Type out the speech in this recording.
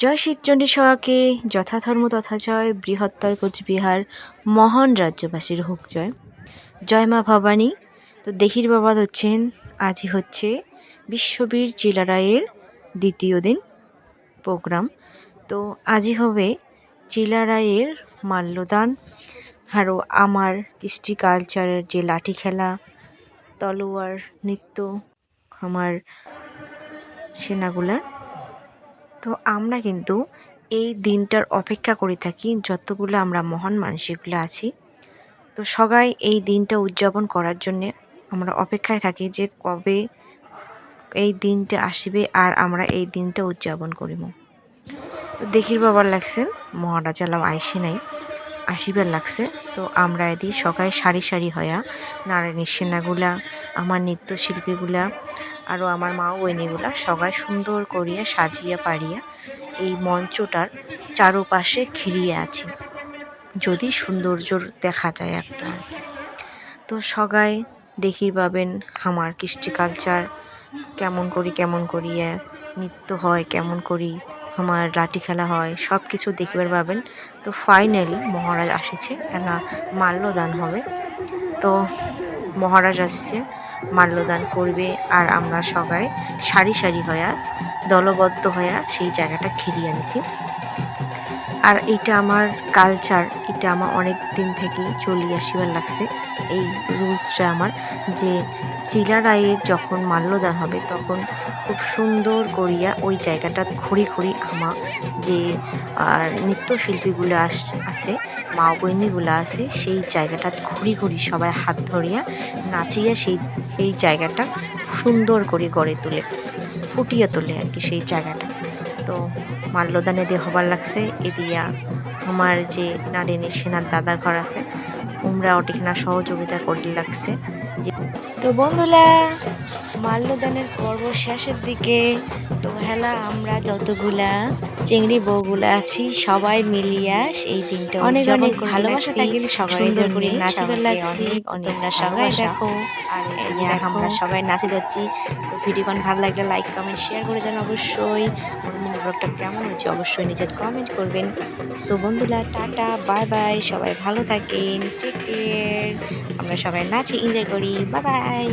জয় শিবচণ্ডী সভাকে যথাধর্ম তথা জয়, বৃহত্তর কোচবিহার মহান রাজ্যবাসীর হোক জয়। জয় মা ভবানী। তো দেহির বাবা হচ্ছেন, আজই হচ্ছে বিশ্ববীর চিলারায়ের দ্বিতীয় দিন প্রোগ্রাম। তো আজই হবে চিলারায়ের মাল্যদান, আরও আমার কৃষ্টি কালচারের যে লাঠি খেলা, তলোয়ার নৃত্য, আমার সেনাগুলার। তো আমরা কিন্তু এই দিনটার অপেক্ষা করে থাকি, যতগুলো আমরা মহান মানুষগুলো আছি। তো সবাই এই দিনটা উদযাপন করার জন্যে আমরা অপেক্ষায় থাকি যে কবে এই দিনটা আসবে আর আমরা এই দিনটা উদযাপন করিব। তো দেখির বাবার লাগছে মহারাজালাম আইসি নাই, আসিবার লাগছে। তো আমরা এদিকে সবাই সারি সারি হইয়া নারায়ণের সেনাগুলা, আমার নৃত্যশিল্পীগুলা, আরও আমার মা বইনিগুলা সবাই সুন্দর করিয়া সাজিয়া পারিয়া এই মঞ্চটার চারপাশে ঘিরিয়ে আছি, যদি সৌন্দর্য দেখা যায় একটা। তো সবাই দেখির পাবেন আমার কৃষ্টি কালচার কেমন করিয়া নৃত্য হয়, কেমন করি আমার লাঠি খেলা হয়, সব কিছু দেখবার পাবেন। তো ফাইনালি মহারাজ আসছে, একটা মাল্যদান হবে। তো মহারাজ আসছে, মাল্যদান করবে, আর আমরা সবাই সারি সারি হইয়া দলবদ্ধ হইয়া সেই জায়গাটা ঘিরিয়ে আনিছি। আর এটা আমার কালচার, এটা আমার অনেক দিন থেকেই চলিয়ে আসিবার লাগছে। এই রুলসটা আমার, যে চিলারায়ের যখন মাল্যদান হবে তখন খুব সুন্দর করিয়া ওই জায়গাটা ঘুরি ঘুরি আমার যে নৃত্যশিল্পীগুলো আছে, মা বইনিগুলো আছে, সেই জায়গাটা ঘুরি ঘুরি সবাই হাত ধরিয়া নাচিয়া সেই জায়গাটা সুন্দর করে গড়ে তোলে, ফুটিয়ে তোলে আর কি সেই জায়গাটা। তো মাল্যদানে দিয়ে হবার লাগছে এদিয়া আমার যে নারিনের সেনার দাদা ঘর আছে, উমরা ওটিখানা সহযোগিতা করতে লাগছে। তো বন্ধুরা, মাল্যদানের পর্ব শেষের দিকে। তো হেলা আমরা যতগুলা চিংড়ি বউগুলা আছি সবাই মিলিয়া এই দিনটা অনেক অনেক ভালোবাসা থাকিলে সবাই সুন্দর করে নাচিবার লাগছি। তোমরা সবাই দেখো, আর আমরা সবাই নাচি যাচ্ছি। তো ভিডিওখন ভালো লাগলে লাইক কমেন্ট শেয়ার করে দেন অবশ্যই। মিনি ব্লগটা কেমন হচ্ছে অবশ্যই নিজের কমেন্ট করবেন। সো বন্ধুরা, টাটা বাই বাই, সবাই ভালো থাকেন, টেক কেয়ার। আমরা সবাই নাচি এনজয় করি, বাই বাই।